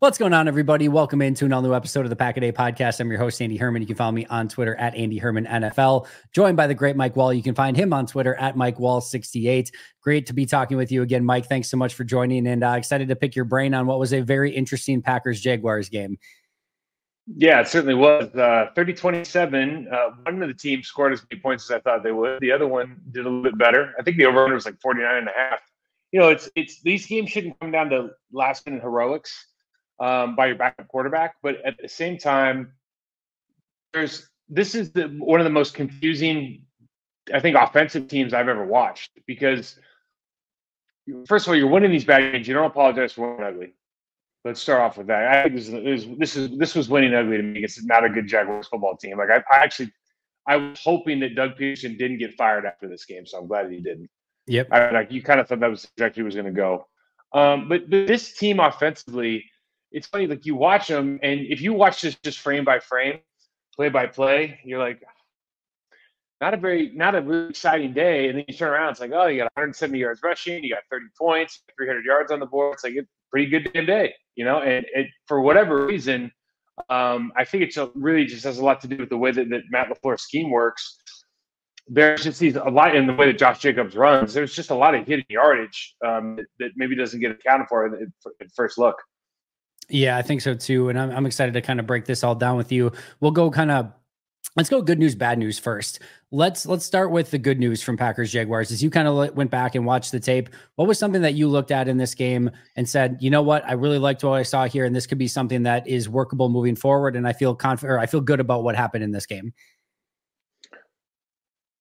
What's going on, everybody? Welcome into an all-new episode of the Pack a Day podcast. I'm your host, Andy Herman. You can follow me on Twitter at Andy Herman NFL. Joined by the great Mike Wahle. You can find him on Twitter at Mike Wahle68. Great to be talking with you again, Mike. Thanks so much for joining, and excited to pick your brain on what was a very interesting Packers-Jaguars game. Yeah, it certainly was. 30-27. One of the teams scored as many points as I thought they would. The other one did a little bit better. I think the over-under was like 49.5. You know, it's these games shouldn't come down to last-minute heroics by your backup quarterback, but at the same time, this is one of the most confusing, I think, offensive teams I've ever watched. Because first of all, you're winning these bad games. You don't apologize for winning ugly. Let's start off with that. I think this was winning ugly to me. It's not a good Jaguars football team. Like I was hoping that Doug Peterson didn't get fired after this game, so I'm glad he didn't. Yep. You kind of thought that was the trajectory was going to go. But this team offensively, it's funny. Like you watch them, and if you watch this just frame by frame, play by play, you're like, not a really exciting day. And then you turn around, it's like, oh, you got 170 yards rushing, you got 30 points, 300 yards on the board. It's like a pretty good damn day, you know. And for whatever reason, I think it really just has a lot to do with the way that Matt LaFleur's scheme works. There's just a lot in the way that Josh Jacobs runs. There's just a lot of hidden yardage that maybe doesn't get accounted for at first look. Yeah, I think so too. And I'm excited to kind of break this all down with you. Let's go good news, bad news first. Let's start with the good news from Packers Jaguars. As you kind of went back and watched the tape, what was something that you looked at in this game and said, you know what, I really liked what I saw here, and this could be something that is workable moving forward, and I feel confident, or I feel good about what happened in this game?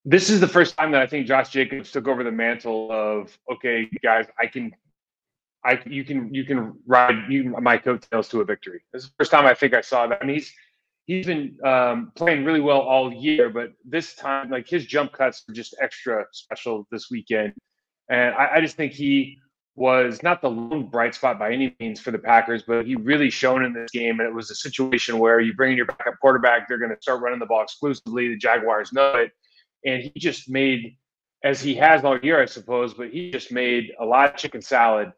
This is the first time that I think Josh Jacobs took over the mantle of, okay, guys, you can ride my coattails to a victory. This is the first time I think I saw that. I mean, he's been playing really well all year, but this time, like, his jump cuts were just extra special this weekend. And I just think he was not the lone bright spot by any means for the Packers, but he really shone in this game. And it was a situation where you bring in your backup quarterback, they're going to start running the ball exclusively. The Jaguars know it. And he just made, as he has all year, I suppose, but he just made a lot of chicken salad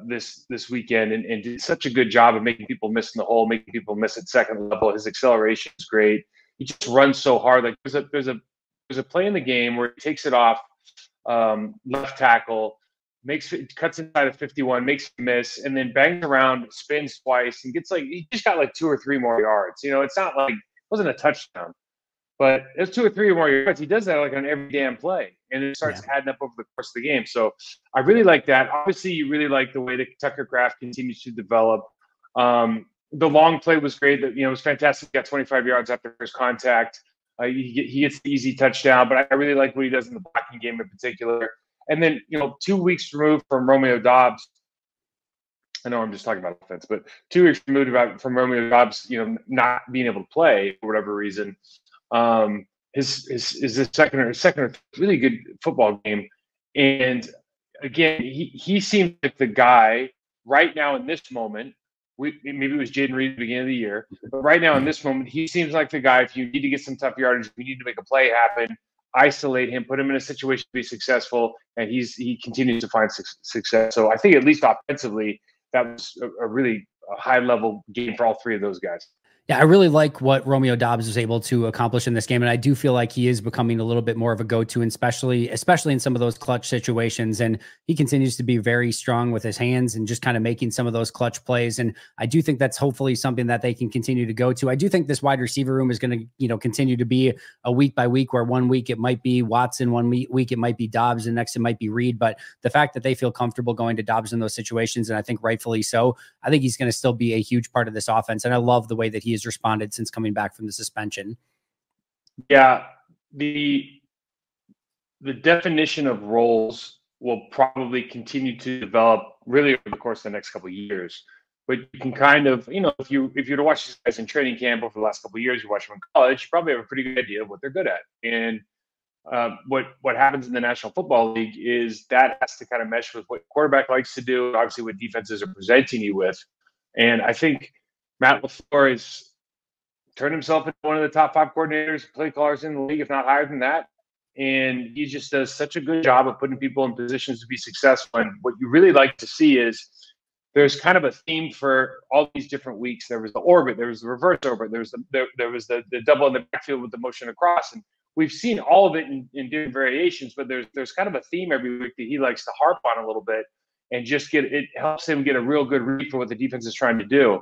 this weekend and did such a good job of making people miss in the hole, making people miss at second level. His acceleration is great. He just runs so hard. Like there's a play in the game where he takes it off left tackle, cuts inside of 51, makes a miss, and then bangs around, spins twice, and he just got like 2 or 3 more yards. You know, it's not like it wasn't a touchdown, but there's 2 or 3 more yards. He does that like on every damn play, and it starts adding up over the course of the game. So I really like that. Obviously, you really like the way that Tucker Kraft continues to develop. The long play was great. That, you know, it was fantastic. He got 25 yards after first contact. He gets the easy touchdown, but I really like what he does in the blocking game in particular. And then, you know, 2 weeks removed from Romeo Doubs. I know I'm just talking about offense, but 2 weeks removed from Romeo Doubs, you know, not being able to play for whatever reason. His second or really good football game. And again, he seems like the guy right now in this moment. Maybe it was Jaden Reed at the beginning of the year, but right now in this moment, he seems like the guy. If you need to get some tough yardage, if you need to make a play happen, isolate him, put him in a situation to be successful, and he continues to find success. So I think at least offensively, that was a really high level game for all 3 of those guys. Yeah, I really like what Romeo Doubs was able to accomplish in this game, and I do feel like he is becoming a little bit more of a go-to, and especially in some of those clutch situations. And he continues to be very strong with his hands and just kind of making some of those clutch plays. And I do think that's hopefully something that they can continue to go to. I do think this wide receiver room is going to, you know, continue to be a week by week, where 1 week it might be Watson, 1 week it might be Doubs, and next it might be Reed. But the fact that they feel comfortable going to Doubs in those situations, and I think rightfully so, I think he's going to still be a huge part of this offense. And I love the way that he has responded since coming back from the suspension. Yeah, the definition of roles will probably continue to develop really over the course of the next couple of years. But you can kind of, you know, if you were to watch these guys in training camp over the last couple of years, you watch them in college, you probably have a pretty good idea of what they're good at. And what happens in the National Football League is that has to kind of mesh with what quarterback likes to do, obviously what defenses are presenting you with. And I think Matt LaFleur has turned himself into one of the top 5 coordinators, play callers in the league, if not higher than that. And he just does such a good job of putting people in positions to be successful. And what you really like to see is there's kind of a theme for all these different weeks. There was the orbit, there was the reverse orbit, there was the double in the backfield with the motion across, and we've seen all of it in different variations. But there's kind of a theme every week that he likes to harp on a little bit, and just it helps him get a real good read for what the defense is trying to do.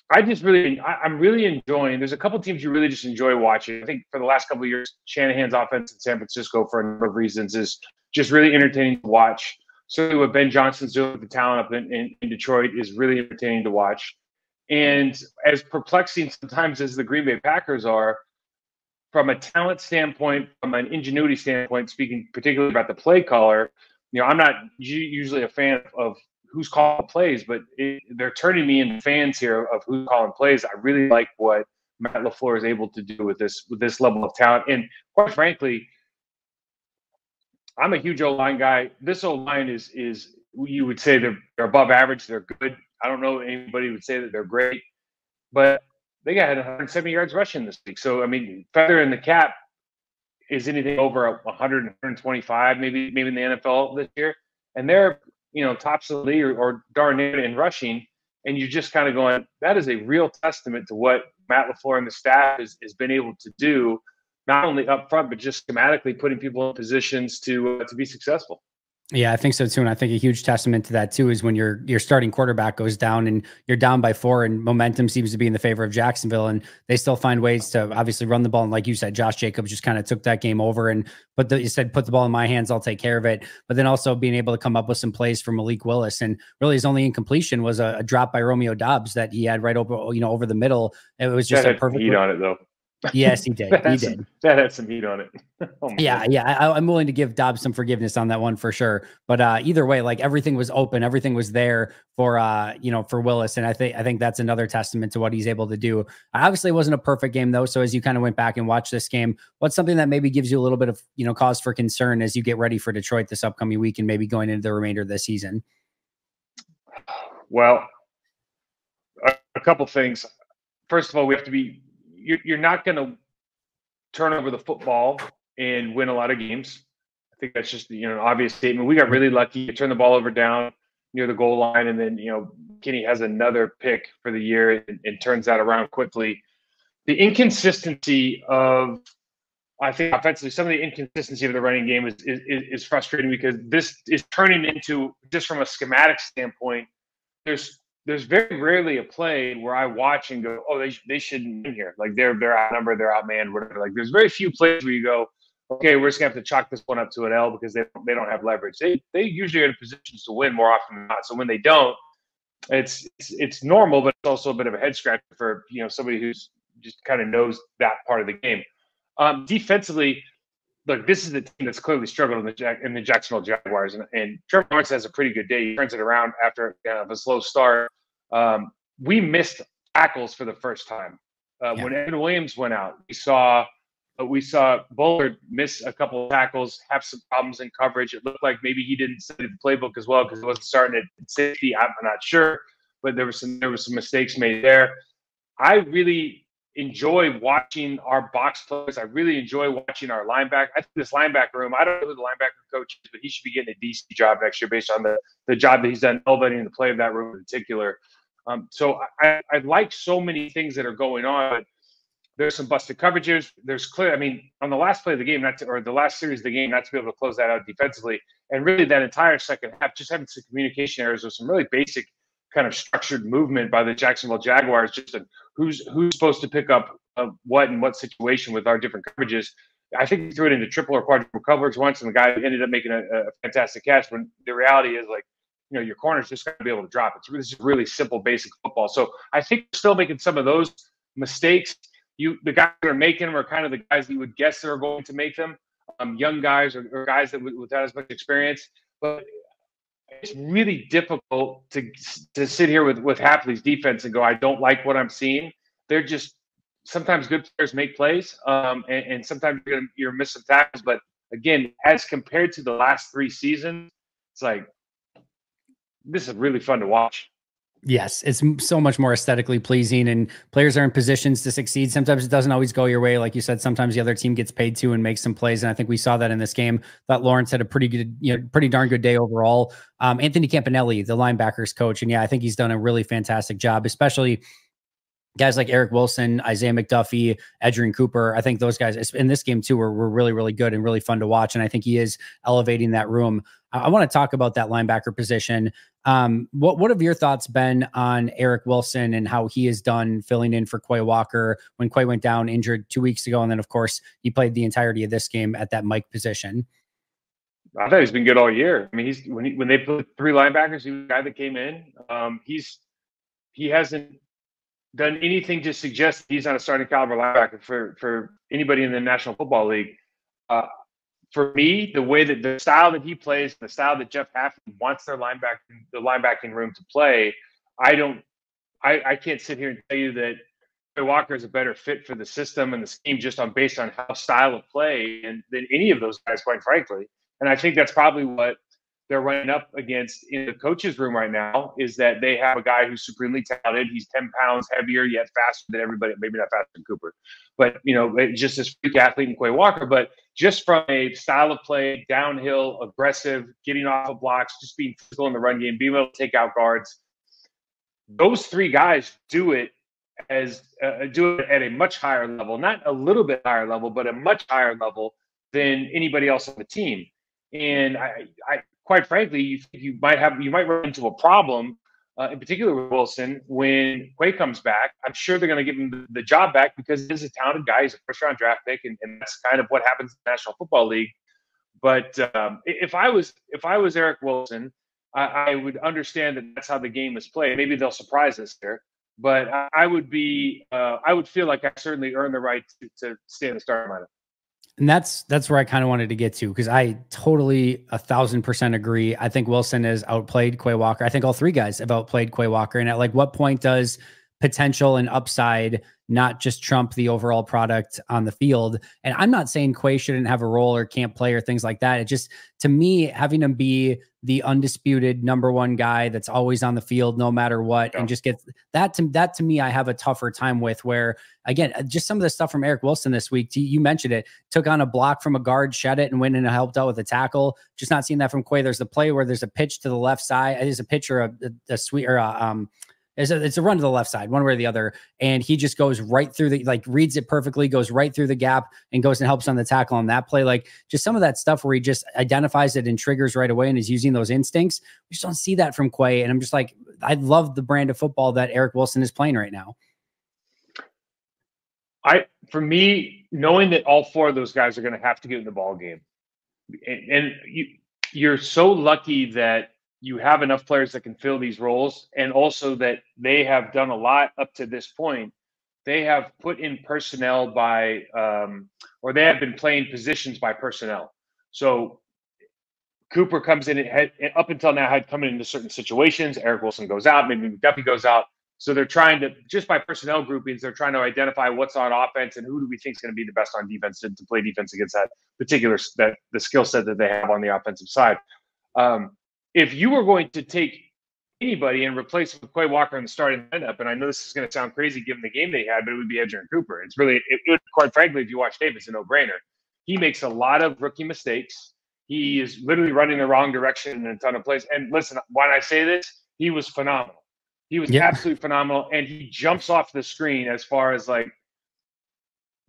I'm really enjoying. There's a couple teams you really just enjoy watching. I think for the last couple of years, Shanahan's offense in San Francisco, for a number of reasons, is just really entertaining to watch. Certainly what Ben Johnson's doing with the talent up in Detroit is really entertaining to watch. And as perplexing sometimes as the Green Bay Packers are, from a talent standpoint, from an ingenuity standpoint, speaking particularly about the play caller, I'm not usually a fan of who's calling plays, but they're turning me into fans here of who's calling plays. I really like what Matt LaFleur is able to do with this level of talent. And quite frankly, I'm a huge O-line guy. This O-line is you would say they're above average. They're good. I don't know anybody would say that they're great, but they got 170 yards rushing this week. So, I mean, feather in the cap is anything over 100, 125, maybe in the NFL this year. And they're, tops of the league or darn near in rushing. And you're just kind of going, that is a real testament to what Matt LaFleur and the staff has been able to do, not only up front, but just schematically putting people in positions to be successful. Yeah, I think so too. And I think a huge testament to that too is when your starting quarterback goes down and you're down by 4 and momentum seems to be in the favor of Jacksonville, and they still find ways to obviously run the ball. And like you said, Josh Jacobs just kind of took that game over and put the ball in my hands, I'll take care of it. But then also being able to come up with some plays for Malik Willis, and really his only incompletion was a drop by Romeo Doubs that he had right over, over the middle. It was just a perfect heat on it though. Yes, he did. That had some heat on it. Oh yeah. I'm willing to give Dobbs some forgiveness on that one for sure. But either way, like everything was open, everything was there for for Willis, and I think that's another testament to what he's able to do. Obviously, it wasn't a perfect game though. So as you kind of went back and watched this game, what's something that maybe gives you a little bit of cause for concern as you get ready for Detroit this upcoming week and maybe going into the remainder of the season? Well, a couple things. First of all, we have to be. You're not going to turn over the football and win a lot of games. I think that's just an obvious statement. We got really lucky. You turn the ball over down near the goal line, and then Kenny has another pick for the year and turns that around quickly. The inconsistency of, I think offensively, some of the inconsistency of the running game is frustrating because this is turning into, just from a schematic standpoint, there's very rarely a play where I watch and go, oh, they shouldn't be here. Like they're outnumbered, they're outmanned, whatever. Like there's very few plays where you go, okay, we're just gonna have to chalk this one up to an L because they don't have leverage. They usually are in positions to win more often than not. So when they don't, it's normal, but it's also a bit of a head scratcher for somebody who's just kind of knows that part of the game. Defensively, look, this is the team that's clearly struggled in the Jacksonville Jaguars, and Trevor Lawrence has a pretty good day. He turns it around after a slow start. We missed tackles for the first time. When Evan Williams went out, we saw Bullard miss a couple of tackles, have some problems in coverage. It looked like maybe he didn't study the playbook as well because he wasn't starting at safety. I'm not sure, but there were some mistakes made there. I really enjoy watching our box players. I really enjoy watching our linebacker. I think this linebacker room, I don't know who the linebacker coach is, but he should be getting a decent job next year based on the job that he's done elevating the play of that room in particular. So I like so many things that are going on, but there's some busted coverages. There's clear, on the last play of the game, or the last series of the game, not to be able to close that out defensively. And really that entire second half, just having some communication errors with some really basic kind of structured movement by the Jacksonville Jaguars, just who's supposed to pick up what in what situation with our different coverages. I think we threw it into triple or quadruple coverage once, and the guy ended up making a fantastic catch. When the reality is, your corner's just got to be able to drop it. It's just really simple, basic football. So I think we're still making some of those mistakes. The guys that are making them are kind of the guys that you would guess that are going to make them, young guys or guys that without as much experience. But it's really difficult to sit here with half of these defense and go, I don't like what I'm seeing. They're just sometimes good players make plays, and sometimes you're missing tackles. But again, as compared to the last 3 seasons, it's like this is really fun to watch. Yes, it's so much more aesthetically pleasing, and players are in positions to succeed. Sometimes it doesn't always go your way. Like you said, sometimes the other team gets paid to and makes some plays. And I think we saw that in this game. Thought Lawrence had a pretty good, pretty darn good day overall. Anthony Campanelli, the linebackers coach. And yeah, I think he's done a really fantastic job, especially guys like Eric Wilson, Isaiah McDuffie, Edgerrin Cooper. I think those guys in this game too were really, really good and really fun to watch. And I think he is elevating that room. I want to talk about that linebacker position. What have your thoughts been on Eric Wilson and how he has done filling in for Quay Walker when Quay went down injured 2 weeks ago? And then, of course, he played the entirety of this game at that Mike position. I thought he's been good all year. I mean, when they put three linebackers, he was the guy that came in. He hasn't done anything to suggest he's not a starting caliber linebacker for anybody in the National Football League. For me, the style that he plays, the style that Jeff Haffman wants the linebacking room to play, I can't sit here and tell you that Quay Walker is a better fit for the system and the scheme based on how style of play than any of those guys, quite frankly. And I think that's probably what they're running up against in the coach's room right now, is that they have a guy who's supremely talented. He's 10 pounds heavier, yet faster than everybody, maybe not faster than Cooper, but just this freak athlete in Quay Walker. But just from a style of play, downhill, aggressive, getting off of blocks, just being physical in the run game, being able to take out guards, those three guys do it at a much higher level, not a little bit higher level, but a much higher level than anybody else on the team. And I quite frankly, you might run into a problem, in particular with Wilson, when Quay comes back. I'm sure they're going to give him the job back because he's a talented guy. He's a first-round draft pick, and that's kind of what happens in the National Football League. But if I was Eric Wilson, I would understand that that's how the game is played. Maybe they'll surprise us there, but I would feel like I certainly earned the right to stay in the starting lineup. And that's where I kind of wanted to get to, because I totally 1,000% agree. I think Wilson has outplayed Quay Walker. I think all three guys have outplayed Quay Walker. And at what point does potential and upside not just trump the overall product on the field? And I'm not saying Quay shouldn't have a role or can't play or things like that. It just, to me, having him be the undisputed number one guy that's always on the field no matter what, and just get that to me, I have a tougher time with. Where again, just some of the stuff from Eric Wilson this week, you mentioned it, took on a block from a guard, shed it, and went in and helped out with a tackle. Just not seeing that from Quay. There's the play where there's a pitch to the left side. There's a pitch or a sweet or it's a run to the left side, one way or the other. And he just goes right through reads it perfectly, goes right through the gap and goes and helps on the tackle on that play. Just some of that stuff where he just identifies it and triggers right away and is using those instincts. We just don't see that from Quay. And I'm just like, I love the brand of football that Eric Wilson is playing right now. For me, knowing that all four of those guys are going to have to get in the ball game, and you're so lucky that you have enough players that can fill these roles, and also that they have done a lot up to this point. They have put in personnel or they have been playing positions by personnel. So Cooper comes in up until now had come into certain situations. Eric Wilson goes out, maybe McDuffie goes out. So they're trying to, just by personnel groupings, they're trying to identify what's on offense and who do we think is going to be the best on defense to play defense against that particular, the skill set that they have on the offensive side. If you were going to take anybody and replace him with Quay Walker in the starting lineup, and I know this is going to sound crazy given the game they had, but it would be Edgerrin Cooper. It would, quite frankly, if you watch tape, it's a no-brainer. He makes a lot of rookie mistakes. He is literally running the wrong direction in a ton of plays. And listen, when I say this, he was phenomenal. He was absolutely phenomenal, and he jumps off the screen as far as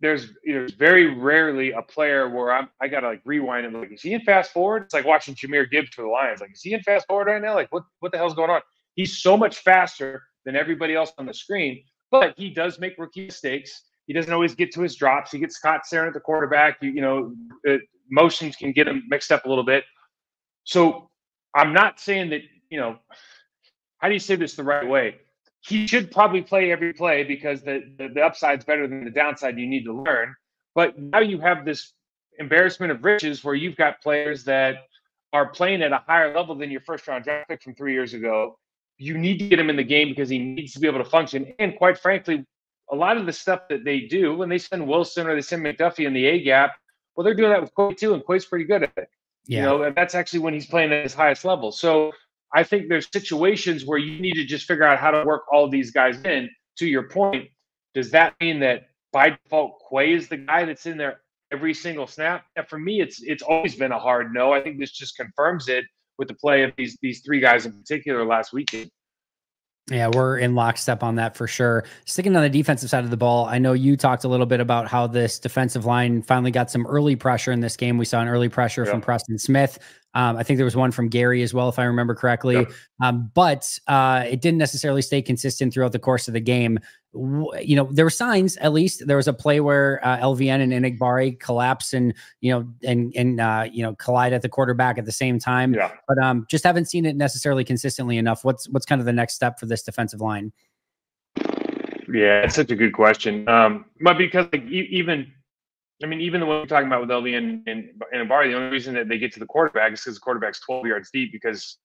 there's very rarely a player where I got to rewind and is he in fast forward? It's like watching Jahmyr Gibbs for the Lions. Is he in fast forward right now? What the hell's going on? He's so much faster than everybody else on the screen, but he does make rookie mistakes. He doesn't always get to his drops. He gets caught staring at the quarterback. Motions can get him mixed up a little bit. So I'm not saying that, how do you say this the right way? He should probably play every play because the upside's better than the downside. You need to learn. But now you have this embarrassment of riches where you've got players that are playing at a higher level than your first-round draft pick from 3 years ago. You need to get him in the game because he needs to be able to function. And quite frankly, a lot of the stuff that they do when they send Wilson or they send McDuffie in the A-gap, well, they're doing that with Quay too, and Quay's pretty good at it. And that's actually when he's playing at his highest level. So I think there's situations where you need to just figure out how to work all of these guys in. To your point, does that mean that by default Quay is the guy that's in there every single snap? Yeah, for me, it's always been a hard no. I think this just confirms it with the play of these three guys in particular last weekend. Yeah, we're in lockstep on that for sure. Sticking on the defensive side of the ball, I know you talked a little bit about how this defensive line finally got some early pressure in this game. We saw an early pressure from Preston Smith. I think there was one from Gary as well, if I remember correctly. But it didn't necessarily stay consistent throughout the course of the game. You know, there were signs, at least. There was a play where LVN and Enigbari collapse and, collide at the quarterback at the same time. Yeah. But just haven't seen it necessarily consistently enough. What's kind of the next step for this defensive line? Yeah, it's such a good question. But because like even the one we're talking about with LVN and Enigbari, the only reason that they get to the quarterback is because the quarterback's 12 yards deep because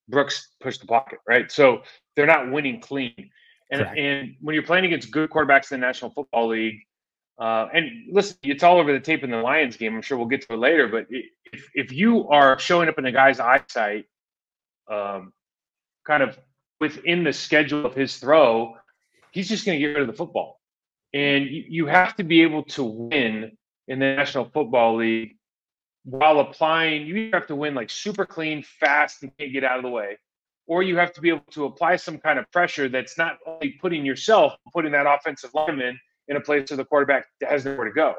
Brooks pushed the pocket, right? So they're not winning clean. And when you're playing against good quarterbacks in the National Football League, and listen, it's all over the tape in the Lions game. I'm sure we'll get to it later. But if you are showing up in a guy's eyesight, kind of within the schedule of his throw, he's just going to get rid of the football. And you have to be able to win in the National Football League while applying. You have to win like super clean, fast, and can't get out of the way. Or you have to be able to apply some kind of pressure that's not only putting that offensive lineman in a place where the quarterback has nowhere to go.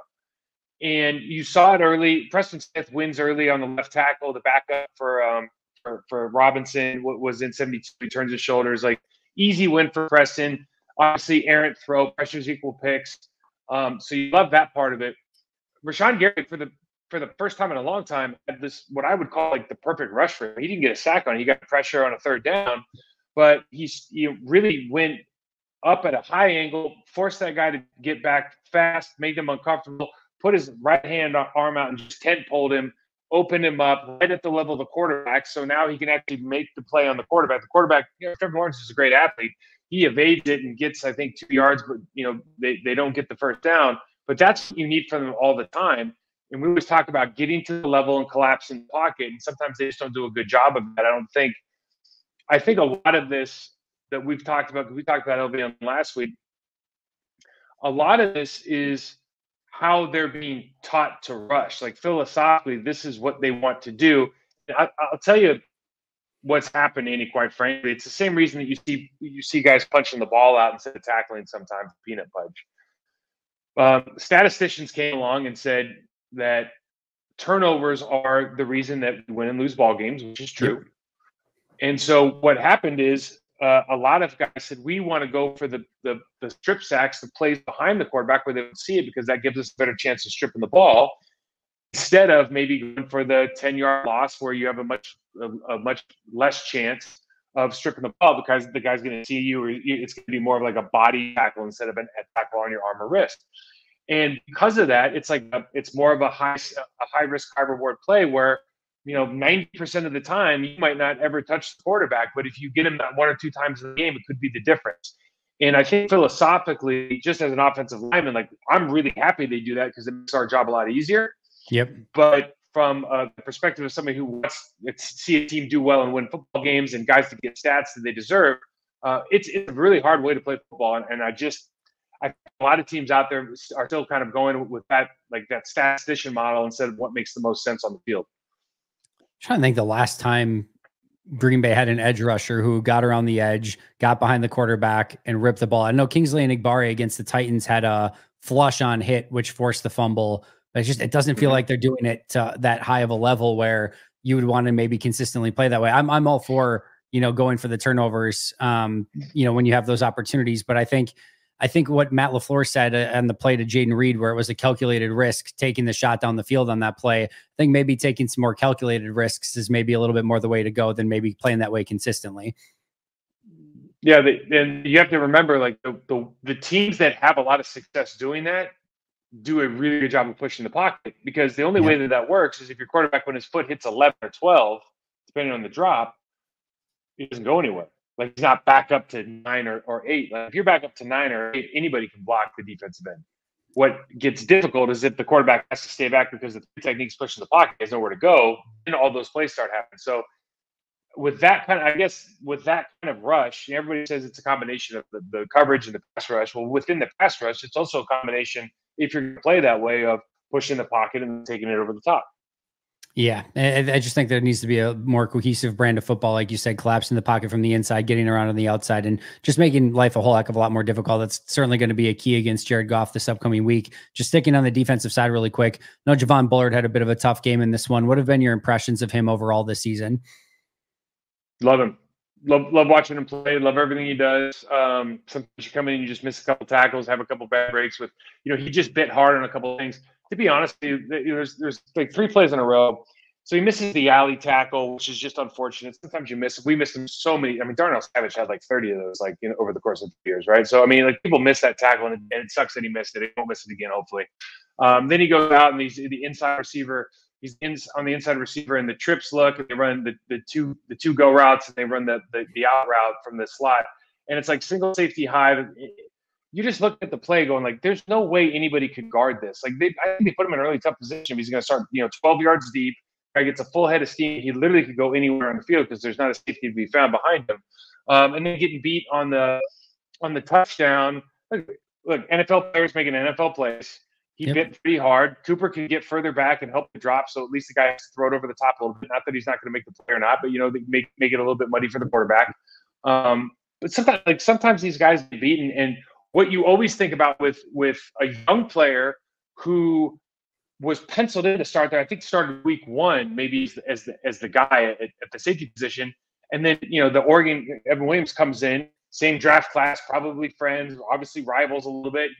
And you saw it early. Preston Smith wins early on the left tackle. The backup for Robinson was in 72. He turns his shoulders. Like, easy win for Preston. Obviously, errant throw, pressures equal picks. So you love that part of it. Rashawn Gary, for the first time in a long time, had this, what I would call like the perfect rush for him. He didn't get a sack on it. He got pressure on a third down, but he really went up at a high angle, forced that guy to get back fast, made him uncomfortable, put his right hand arm out and just tent-pulled him, opened him up right at the level of the quarterback. So now he can actually make the play on the quarterback. The quarterback, Trevor Lawrence is a great athlete. He evades it and gets, I think, 2 yards, but they don't get the first down. But that's what you need from them all the time. And we always talk about getting to the level and collapsing the pocket. And sometimes they just don't do a good job of that. I think a lot of this that we've talked about, because we talked about LVN last week, a lot of this is how they're being taught to rush. Like, philosophically, this is what they want to do. I'll tell you what's happened, Andy, quite frankly. It's the same reason that you see guys punching the ball out instead of tackling sometimes, peanut fudge. Statisticians came along and said that turnovers are the reason that we win and lose ball games, which is true. Yep. And so what happened is a lot of guys said, we want to go for the strip sacks, the plays behind the quarterback where they would see it, because that gives us a better chance of stripping the ball, instead of maybe going for the 10-yard loss where you have a much less chance of stripping the ball because the guy's going to see you, or it's going to be more of like a body tackle instead of a tackle on your arm or wrist. And because of that, it's more of a high risk, high reward play where, 90% of the time you might not ever touch the quarterback, but if you get him that 1 or 2 times in the game, it could be the difference. And I think philosophically, just as an offensive lineman, like, I'm really happy they do that because it makes our job a lot easier. Yep. But from the perspective of somebody who wants to see a team do well and win football games and guys to get stats that they deserve, it's a really hard way to play football. And I think a lot of teams out there are still kind of going with that statistician model instead of what makes the most sense on the field. I'm trying to think the last time Green Bay had an edge rusher who got around the edge, got behind the quarterback, and ripped the ball. I know Kingsley Enigbari against the Titans had a flush on hit, which forced the fumble. But it doesn't feel like they're doing it to that high of a level where you would want to maybe consistently play that way. I'm all for, going for the turnovers, when you have those opportunities. But I think what Matt LaFleur said on the play to Jaden Reed, where it was a calculated risk, taking the shot down the field on that play, I think maybe taking some more calculated risks is maybe a little bit more the way to go than maybe playing that way consistently. Yeah. And you have to remember, like, the teams that have a lot of success doing that do a really good job of pushing the pocket, because the only way that works is if your quarterback, when his foot hits 11 or 12, depending on the drop, he doesn't go anywhere. Like, he's not back up to 9 or 8. Like, if you're back up to 9 or 8, anybody can block the defensive end. What gets difficult is if the quarterback has to stay back because the technique's pushing the pocket, he has nowhere to go, and all those plays start happening. So with that kind of, I guess, with that kind of rush, everybody says it's a combination of the coverage and the pass rush. Well, within the pass rush, it's also a combination, if you're going to play that way, of pushing the pocket and taking it over the top. Yeah, I just think there needs to be a more cohesive brand of football, like you said, collapsing the pocket from the inside, getting around on the outside, and just making life a whole heck of a lot more difficult. That's certainly going to be a key against Jared Goff this upcoming week. Just sticking on the defensive side really quick. I know Javon Bullard had a bit of a tough game in this one. What have been your impressions of him overall this season? Love him. Love watching him play. Love everything he does. Sometimes you come in and you just miss a couple tackles, have a couple bad breaks with, he just bit hard on a couple of things. To be honest, there's like 3 plays in a row. So he misses the alley tackle, which is just unfortunate. Sometimes you miss. We missed him so many. I mean, Darnell Savage had like 30 of those, like, over the course of 2 years, right? So I mean, like, people miss that tackle, and it sucks that he missed it. He won't miss it again, hopefully. Then he goes out and he's the inside receiver. He's on the inside receiver, and the trips look, and they run the two go routes, and they run the out route from the slot, and it's like single safety high. You just look at the play going like, there's no way anybody could guard this. Like, I think they put him in a really tough position. He's going to start 12 yards deep. Guy gets a full head of steam. He literally could go anywhere on the field because there's not a safety to be found behind him. And then getting beat on the touchdown. Look, NFL players making NFL plays. He bit pretty hard. Cooper can get further back and help the drop, so at least the guy has to throw it over the top a little bit. Not that he's not going to make the play or not, but they make it a little bit muddy for the quarterback. But sometimes these guys get beaten, and what you always think about with a young player who was penciled in to start there, I think started week 1, maybe as the guy at the safety position, and then the Oregon Evan Williams comes in, same draft class, probably friends, obviously rivals a little bit.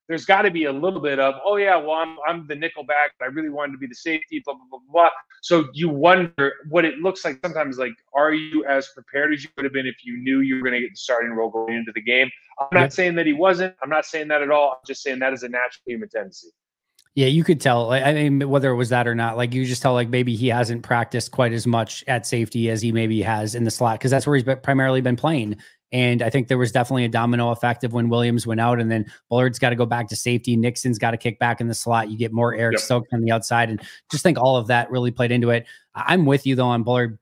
There's got to be a little bit of, oh yeah, well I'm the nickel back, but I really wanted to be the safety, blah blah blah blah. So you wonder what it looks like sometimes. Like, are you as prepared as you would have been if you knew you were going to get the starting role going into the game? I'm not saying that he wasn't. I'm not saying that at all. I'm just saying that is a natural human tendency. Yeah, you could tell. I mean, whether it was that or not, like, you just tell, like, maybe he hasn't practiced quite as much at safety as he maybe has in the slot, because that's where he's primarily been playing. And I think there was definitely a domino effect of when Williams went out, and then Bullard's got to go back to safety. Nixon's got to kick back in the slot. You get more Eric Stokes on the outside, and just think all of that really played into it. I'm with you though on Bullard.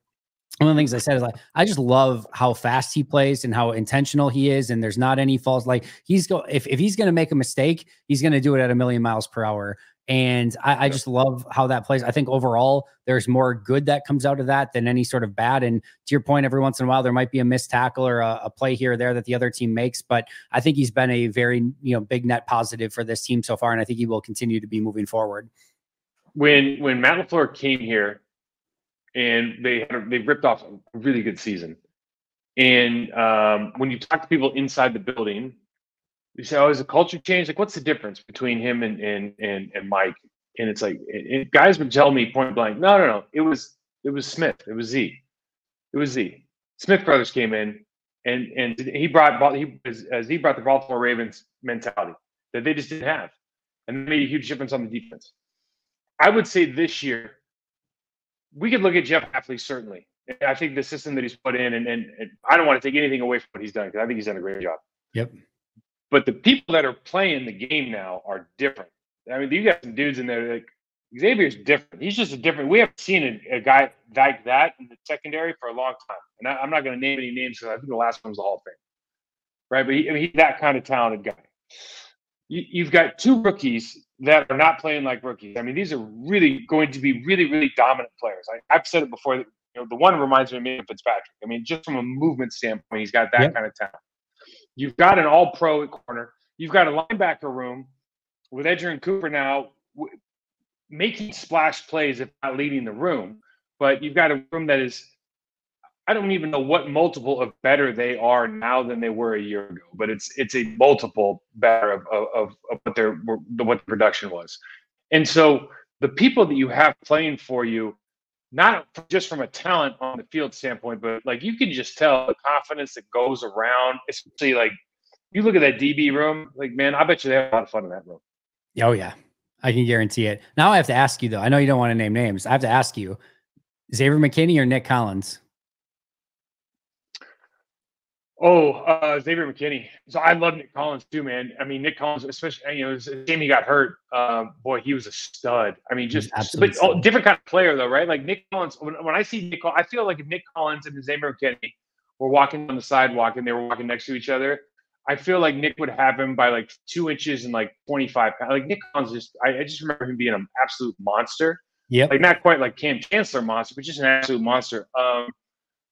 One of the things I said is, like, I just love how fast he plays and how intentional he is. And there's not any falls. Like, if he's going to make a mistake, he's going to do it at 1,000,000 miles per hour. And I just love how that plays. I think overall there's more good that comes out of that than any sort of bad. And to your point, every once in a while, there might be a missed tackle or a play here or there that the other team makes. But I think he's been a very, big net positive for this team so far. And I think he will continue to be moving forward. When Matt LaFleur came here, and they ripped off a really good season. And when you talk to people inside the building, you say, "Oh, is a culture change? Like, what's the difference between him and Mike?" And it's like, guys would tell me point blank, "No. It was Smith. It was Z. It was Z. Smith brothers came in, and he brought the Baltimore Ravens mentality that they just didn't have, and made a huge difference on the defense." I would say this year, we could look at Jeff Hafley, certainly. I think the system that he's put in, and I don't want to take anything away from what he's done, because I think he's done a great job. Yep. But the people that are playing the game now are different. I mean, you got some dudes in there, like Xavier's different. He's just a different. We haven't seen a guy like that in the secondary for a long time. And I'm not going to name any names, because I think the last one was the Hall of Fame. Right? But he's that kind of talented guy. You've got 2 rookies that are not playing like rookies. I mean, these are really going to be really, really dominant players. I've said it before. The one reminds me of Minka Fitzpatrick. I mean, just from a movement standpoint, he's got that kind of talent. You've got an all-pro at corner. You've got a linebacker room with Edgerrin Cooper now making splash plays, if not leading the room. But you've got a room that is, I don't even know what multiple of better they are now than they were a year ago, but it's a multiple better of what the production was. And so the people that you have playing for you, not just from a talent on the field standpoint, but like, you can just tell the confidence that goes around, especially like you look at that DB room, like, man, I bet you they have a lot of fun in that room. Oh yeah, I can guarantee it. Now I have to ask you though, I know you don't want to name names. I have to ask you, Xavier McKinney or Nick Collins? Xavier McKinney. So I love Nick Collins too, man. I mean, Nick Collins, especially, you know, it's a shame he got hurt. Boy, he was a stud. I mean, He's just, absolute but different kind of player though, right? Like Nick Collins, when I see Nick, I feel like if Nick Collins and Xavier McKinney were walking on the sidewalk and they were walking next to each other, I feel like Nick would have him by like 2 inches and like 25 pounds. Like Nick Collins, I just remember him being an absolute monster. Yep. Like not quite like Cam Chancellor monster, but just an absolute monster.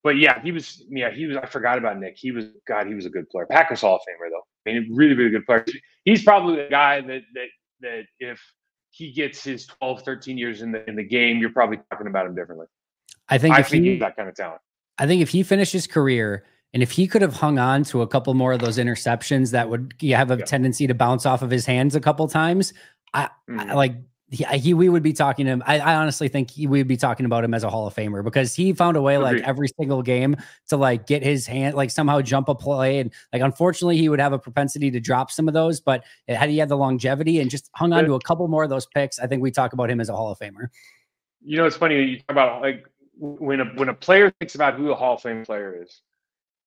But yeah, he was. I forgot about Nick. He was a good player. Packers Hall of Famer though. I mean, really, really good player. He's probably the guy that if he gets his 12, 13 years in the game, you're probably talking about him differently. I think he's that kind of talent. I think if he finished his career and if he could have hung on to a couple more of those interceptions that would have a tendency to bounce off of his hands a couple times, we would be talking to him. I honestly think we would be talking about him as a Hall of Famer because he found a way like every single game to like get his hand, like somehow jump a play. And like, unfortunately he would have a propensity to drop some of those, but had he had the longevity and just hung on to a couple more of those picks, I think we talk about him as a Hall of Famer. You know, it's funny you talk about like when a player thinks about who a Hall of Fame player is,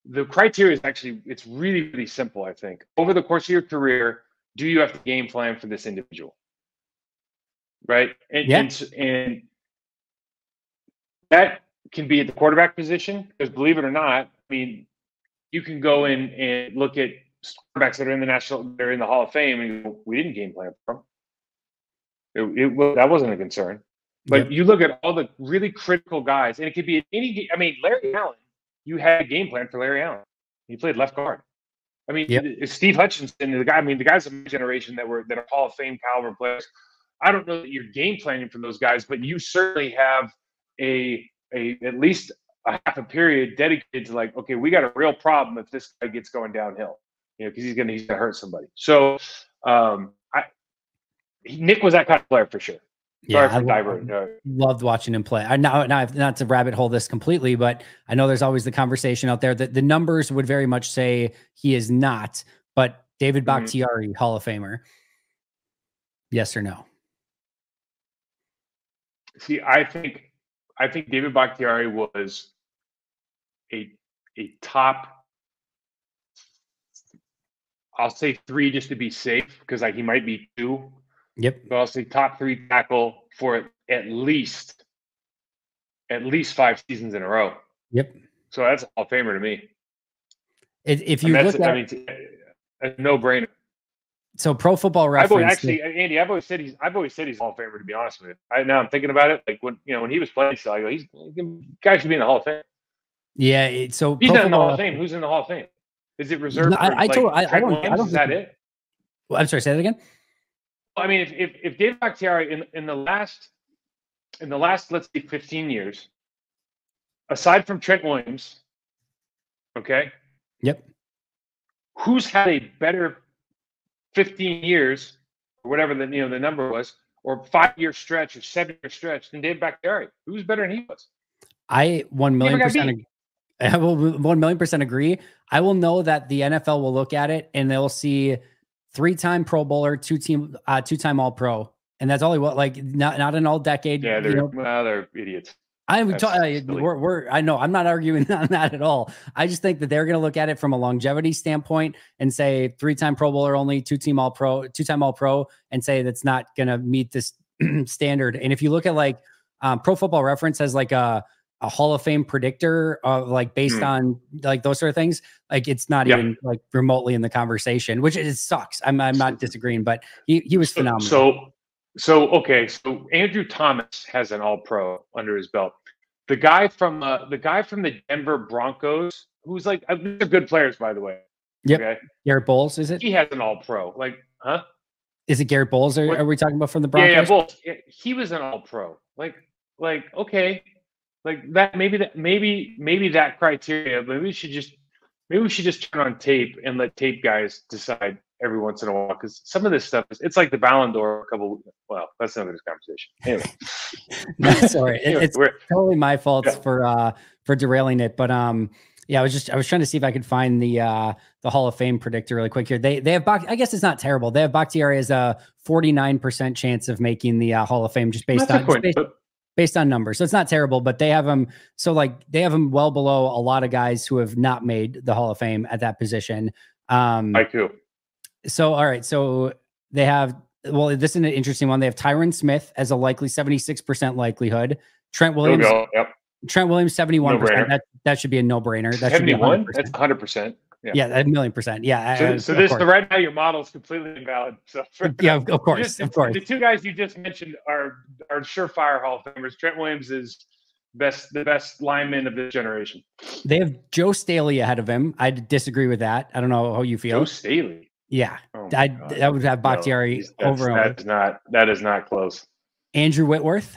the criteria is actually, it's really, really simple. I think over the course of your career, do you have to game plan for this individual? Right. And that can be at the quarterback position because believe it or not, I mean, you can go in and look at quarterbacks that are in they're in the Hall of Fame and go, we didn't game plan for them. That wasn't a concern. But you look at all the really critical guys, and it could be any. I mean, Larry Allen, you had a game plan for Larry Allen. He played left guard. I mean, Steve Hutchinson, the guys of my generation that are Hall of Fame caliber players. I don't know that you're game planning for those guys, but you certainly have at least a half a period dedicated to like, okay, we got a real problem if this guy gets going downhill, you know, because he's gonna hurt somebody. So Nick was that kind of player for sure. Yeah, I loved watching him play. Now, not to rabbit hole this completely, but I know there's always the conversation out there that the numbers would very much say he is not. But David Bakhtiari, Hall of Famer, yes or no? See, I think David Bakhtiari was a top. I'll say 3 just to be safe because he might be 2. Yep. But I'll say top 3 tackle for at least 5 seasons in a row. Yep. So that's a Hall of Famer to me. If you look at, a no-brainer. So Pro Football Reference. Andy, I've always said he's Hall of Famer. To be honest with you, now I'm thinking about it. Like when he was playing, so I go, guy should be in the Hall of Fame. Yeah. So he's not in the Hall of Fame. Who's in the Hall of Fame? Is it reserved? No, I don't. Is that it? Well, I'm sorry. Say that again. I mean, if David Bakhtiari in the last let's say 15 years, aside from Trent Williams, okay. Yep. Who's had a better 15 years or whatever the number was, or 5-year stretch or 7-year stretch than Dave Bakhtiari? Who's better than he was? I 1,000,000% I will 1,000,000% agree. I will know that the NFL will look at it and they'll see 3-time Pro Bowler, 2-time All Pro, and that's all he was. Like not an all decade. Yeah, they're idiots. I know I'm not arguing on that at all. I just think that they're going to look at it from a longevity standpoint and say 3-time Pro Bowler only, 2-time All Pro, and say that's not going to meet this standard. And if you look at like Pro Football Reference has like a Hall of Fame predictor, like based on like those sort of things, like it's not even like remotely in the conversation, which it sucks. I'm not disagreeing, but he was phenomenal. So Andrew Thomas has an All Pro under his belt. The guy from the Denver Broncos, who's like, these are good players, by the way. Yep. Okay? Garrett Bowles, is it? He has an All Pro. Like, huh? Is it Garrett Bowles? Are we talking about from the Broncos? Yeah, Bowles. Yeah, he was an All Pro. Like okay, like that. Maybe that criteria. Maybe we should just turn on tape and let tape guys decide every once in a while, because some of this stuff it's like the Ballon d'Or well, that's another conversation. Anyway. Sorry. It's totally my fault for derailing it. But yeah, I was trying to see if I could find the Hall of Fame predictor really quick here. They have I guess it's not terrible. They have Bakhtiari as a 49% chance of making the Hall of Fame just based on based on numbers. So it's not terrible, but they have him. So like they have him well below a lot of guys who have not made the Hall of Fame at that position. IQ. So, all right. So they have, well, this is an interesting one. They have Tyron Smith as a likely 76% likelihood. Trent Williams, Yep. Trent Williams, 71%. No-brainer. That should be a no-brainer. That 71? Should be 100%. That's 100%. Yeah, 1,000,000%. Yeah. So right now your model is completely invalid. So yeah, of course. The two guys you just mentioned are surefire Hall of Famers. Trent Williams is the best lineman of this generation. They have Joe Staley ahead of him. I disagree with that. I don't know how you feel. Joe Staley. Yeah, I would have Bakhtiari over. That is not close. Andrew Whitworth.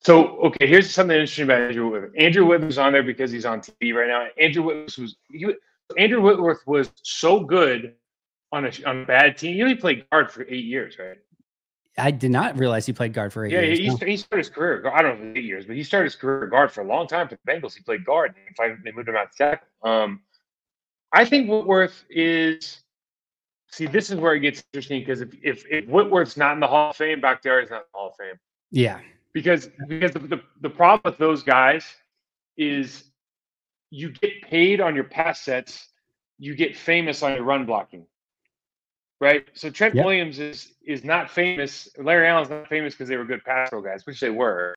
So, okay, here's something interesting about Andrew Whitworth. Andrew Whitworth was on there because he's on TV right now. Andrew Whitworth was so good on a bad team. He only played guard for 8 years, right? I did not realize he played guard for 8 years. Yeah, he started his career. I don't know if 8 years, but he started his career guard for a long time for the Bengals. He played guard. They moved him out to tackle. I think Whitworth is. See, this is where it gets interesting because if Whitworth's not in the Hall of Fame, Bakhtiari's not in the Hall of Fame. Yeah. Because the problem with those guys is you get paid on your pass sets, you get famous on your run blocking, right? So Trent Williams is not famous. Larry Allen's not famous because they were good pass pro guys, which they were,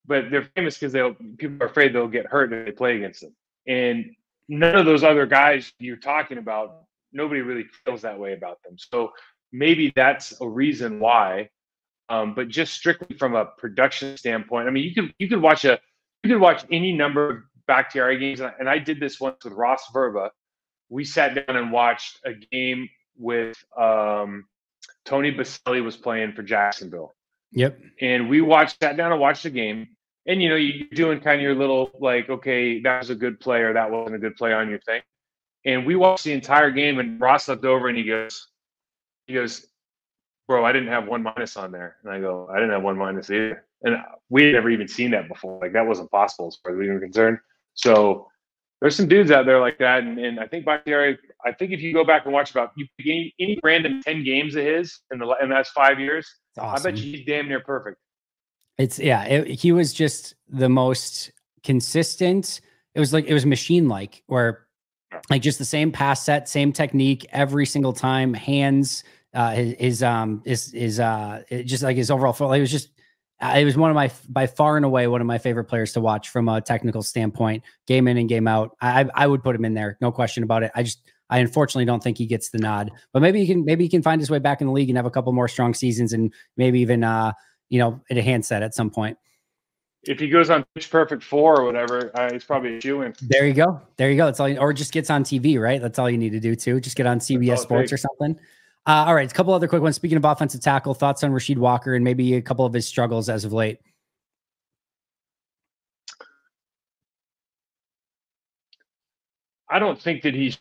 but they're famous because people are afraid they'll get hurt if they play against them. And none of those other guys you're talking about, nobody really feels that way about them. So maybe that's a reason why. But just strictly from a production standpoint, I mean, you could watch any number of Bakhtiari games, and I did this once with Ross Verba. We sat down and watched a game with Tony Baselli was playing for Jacksonville. Yep. And we sat down and watched the game, and you're doing kind of your little like, okay, that was a good play or that wasn't a good play on your thing. And we watched the entire game, and Ross looked over and he goes. Bro, I didn't have 1- on there. And I go, I didn't have 1- either. And we had never even seen that before. Like, that wasn't possible as far as we were concerned. So there's some dudes out there like that. And I think Bakhtiari, if you go back and watch any random 10 games of his in that's 5 years, awesome. I bet you he's damn near perfect. He was just the most consistent. It was machine-like, where like just the same pass set, same technique every single time, hands, just like his overall football. It was by far and away one of my favorite players to watch from a technical standpoint, game in and game out. I would put him in there, no question about it. I unfortunately don't think he gets the nod, but maybe he can find his way back in the league and have a couple more strong seasons, and maybe even at a handset at some point. If he goes on Pitch Perfect 4 or whatever, it's probably a shoo-in. There you go. That's all. Or just gets on TV, right? That's all you need to do too. Just get on CBS Sports or something. All right, a couple other quick ones. Speaking of offensive tackle, thoughts on Rasheed Walker and maybe a couple of his struggles as of late. I think that he's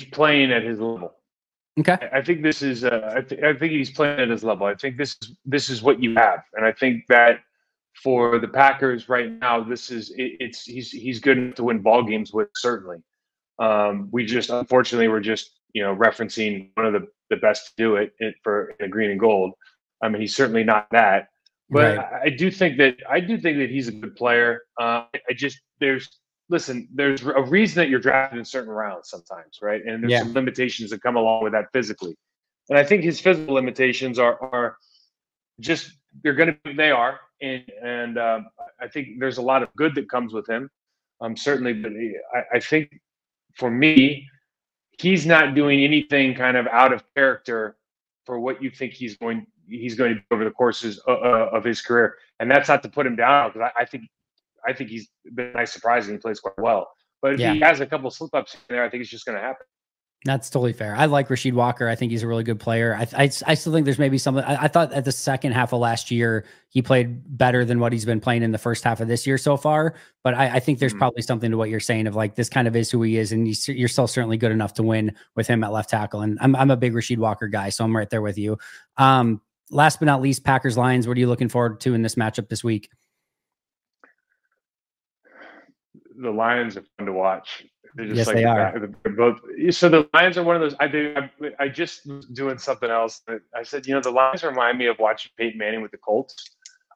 playing at his level. Okay. I think this is. I think he's playing at his level. I think this is what you have, and I think that for the Packers right now, he's good enough to win ball games with, certainly. Unfortunately we're just referencing one of the best to do it for the green and gold. I mean, he's certainly not that, but right. I do think that he's a good player. There's a reason that you're drafted in certain rounds sometimes, right? And there's some limitations that come along with that physically. And I think his physical limitations are just, they are. And I think there's a lot of good that comes with him. Certainly, but I think for me, he's not doing anything kind of out of character for what you think he's going to do over the courses of his career. And that's not to put him down, because I think he's been a nice surprise and he plays quite well. But if he has a couple slip-ups in there, I think it's just going to happen. That's totally fair. I like Rasheed Walker. I think he's a really good player. I still think there's maybe something. I thought at the second half of last year, he played better than what he's been playing in the first half of this year so far. But I think there's probably something to what you're saying of like, this kind of is who he is. And you're still certainly good enough to win with him at left tackle. And I'm a big Rasheed Walker guy, so I'm right there with you. Last but not least, Packers Lions. What are you looking forward to in this matchup this week? the Lions are fun to watch. They're just Yes, like they are. they're both. So the Lions are one of those. I just was doing something else. I said, the Lions remind me of watching Peyton Manning with the Colts.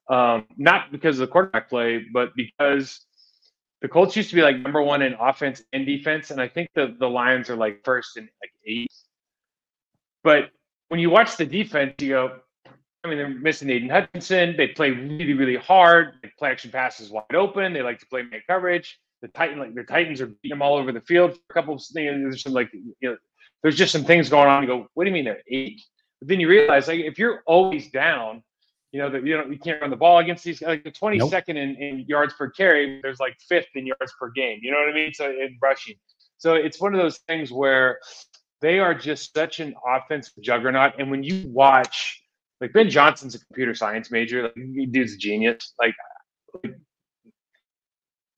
Not because of the quarterback play, but because the Colts used to be like #1 in offense and defense, and I think the Lions are like first and like 8th. But when you watch the defense, you go, I mean, they're missing Aiden Hutchinson. They play really, really hard. They play action passes wide open. They like to play man coverage. The Titans are beating them all over the field for a couple of things. There's some there's just some things going on. You go, what do you mean they're 8th? But then you realize, like, if you're always down, that you can't run the ball against these, like the 22nd in yards per carry. There's like 5th in yards per game. You know what I mean? So in rushing. So it's one of those things where they are just such an offensive juggernaut. And when you watch, like, Ben Johnson's a computer science major. Like, dude's a genius. Like,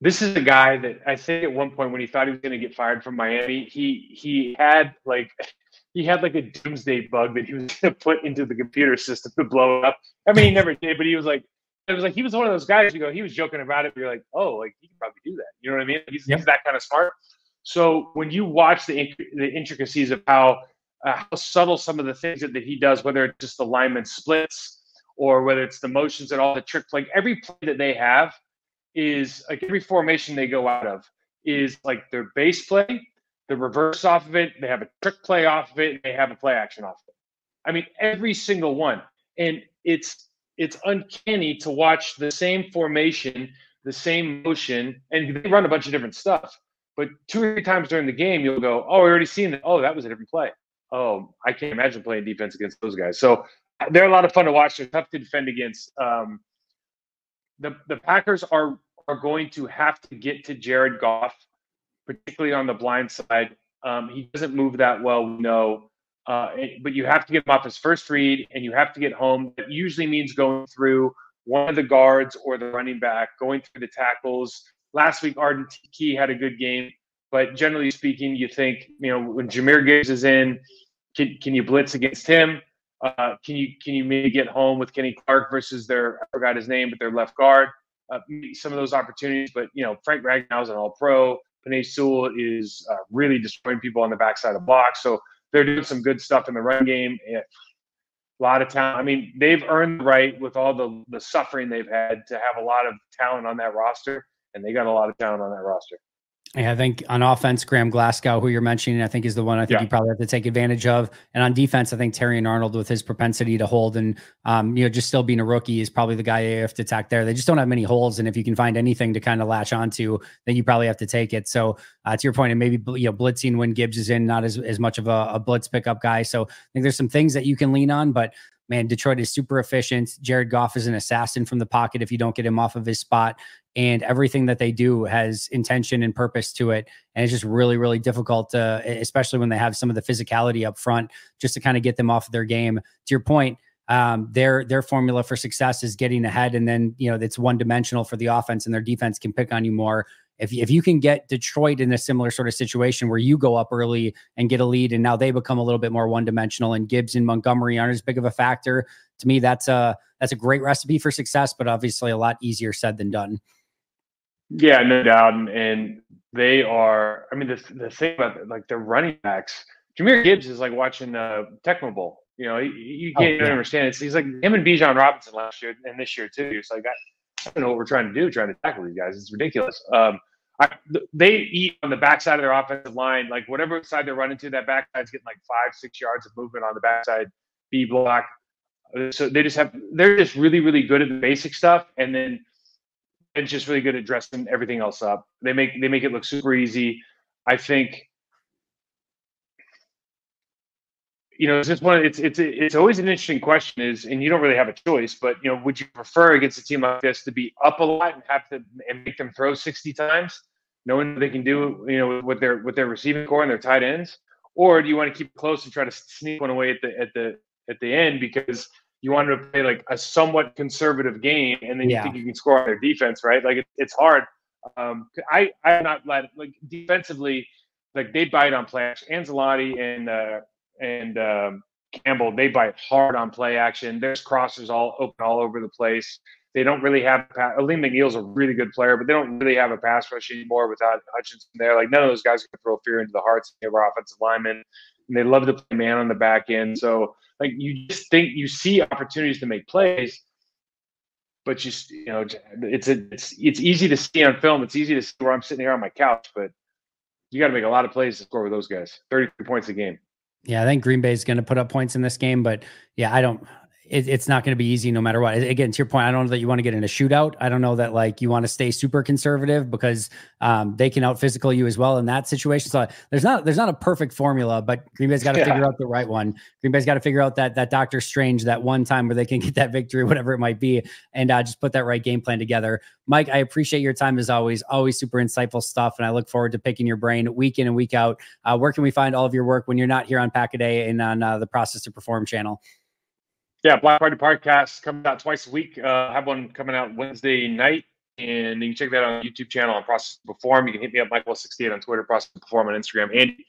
this is a guy that I think at one point when he thought he was going to get fired from Miami, he had like a doomsday bug that he was going to put into the computer system to blow it up. I mean, he never did, but he was like, he was one of those guys. You go, he was joking about it. But you're like, oh, like, he can probably do that. You know what I mean? He's that kind of smart. So when you watch the intricacies of how subtle some of the things that he does, whether it's just the lineman splits or whether it's the motions and all the tricks, like every play that they have is like every formation they go out of is like their base play, the reverse off of it, they have a trick play off of it, and they have a play action off of it. I mean, every single one. And it's uncanny to watch the same formation, the same motion, and they run a bunch of different stuff. But 2 or 3 times during the game, you'll go, oh, we already seen that. Oh, that was at every play. Oh, I can't imagine playing defense against those guys. So they're a lot of fun to watch. They're tough to defend against. The Packers are going to have to get to Jared Goff, particularly on the blind side. He doesn't move that well, we know. But you have to get him off his first read, and you have to get home. That usually means going through one of the guards or the running back, going through the tackles. Last week, Arden Key had a good game. But generally speaking, you think, when Jahmyr Gibbs is in, can you blitz against him? Can you maybe get home with Kenny Clark versus I forgot his name, but their left guard? Some of those opportunities. But, Frank Ragnow's an all-pro. Penei Sewell is really destroying people on the backside of blocks. So they're doing some good stuff in the run game. A lot of talent. I mean, they've earned the right with all the suffering they've had to have a lot of talent on that roster, and they got a lot of talent on that roster. Yeah, I think on offense, Graham Glasgow, who you're mentioning, I think is the one I think you probably have to take advantage of. And on defense, I think Terrion Arnold, with his propensity to hold and, just still being a rookie, is probably the guy you have to attack there. They just don't have many holes. And if you can find anything to kind of latch onto, then you probably have to take it. So to your point, and maybe, blitzing when Gibbs is in, not as much of a blitz pickup guy. So I think there's some things that you can lean on, but man, Detroit is super efficient. Jared Goff is an assassin from the pocket if you don't get him off of his spot. And everything that they do has intention and purpose to it. And it's just really, really difficult, especially when they have some of the physicality up front, just to kind of get them off of their game. To your point, their formula for success is getting ahead. And then, it's one-dimensional for the offense, and their defense can pick on you more. If you can get Detroit in a similar sort of situation where you go up early and get a lead, and now they become a little bit more one-dimensional, and Gibbs and Montgomery aren't as big of a factor, to me, that's a great recipe for success, but obviously a lot easier said than done. Yeah, no doubt. And they are, I mean, the thing about like the running backs, Jahmyr Gibbs is like watching Tecmo Bowl. You can't understand it. He's like him and Bijan Robinson last year and this year too. It's like, I don't know what we're trying to do, trying to tackle these guys. It's ridiculous. They eat on the backside of their offensive line. Like whatever side they're running to, that backside's getting like 5-6 yards of movement on the backside, B block. So they're just really, really good at the basic stuff. And then it's just really good at dressing everything else up. They make it look super easy. I think, it's just it's always an interesting question and you don't really have a choice, but would you prefer against a team like this to be up a lot and make them throw 60 times, knowing what they can do, with their receiving core and their tight ends, or do you want to keep it close and try to sneak one away at the end because you want to play like a somewhat conservative game, and then you think you can score on their defense, right? Like it's hard. I'm not like defensively, like they bite on play action. Ancelotti and Campbell, they bite hard on play action. There's crossers all open all over the place. They don't really have Lee McNeil's a really good player, but they don't really have a pass rush anymore without Hutchinson there. Like none of those guys can throw fear into the hearts of our offensive linemen, and they love to play man on the back end. So like you just think you see opportunities to make plays, but it's easy to see on film. It's easy to see where I'm sitting here on my couch, but you got to make a lot of plays to score with those guys. 33 points a game. Yeah, I think Green Bay is going to put up points in this game, but yeah, it's not going to be easy no matter what. Again, to your point, I don't know that you want to get in a shootout. I don't know that like you want to stay super conservative because they can out physical you as well in that situation. So there's not a perfect formula, but Green Bay's got to figure out the right one. Green Bay's got to figure out that Doctor Strange, that one time where they can get that victory, whatever it might be, and just put that right game plan together. Mike, I appreciate your time as always super insightful stuff. And I look forward to picking your brain week in and week out. Where can we find all of your work when you're not here on Pack-A-Day and on the Process to Perform channel? Yeah, Black Party Podcast comes out twice a week. I have one coming out Wednesday night, and you can check that out on the YouTube channel on Process to Perform. You can hit me up, Mike Wahle 68 on Twitter, Process to Perform on Instagram. Andy,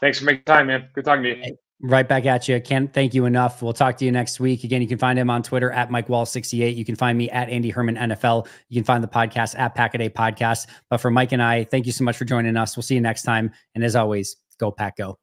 thanks for making time, man. Good talking to you. Right back at you. Can't thank you enough. We'll talk to you next week. Again, you can find him on Twitter at Mike Wahle 68. You can find me at Andy Herman NFL. You can find the podcast at Pack-A-Day Podcast. But for Mike and I, thank you so much for joining us. We'll see you next time. And as always, go Pack Go.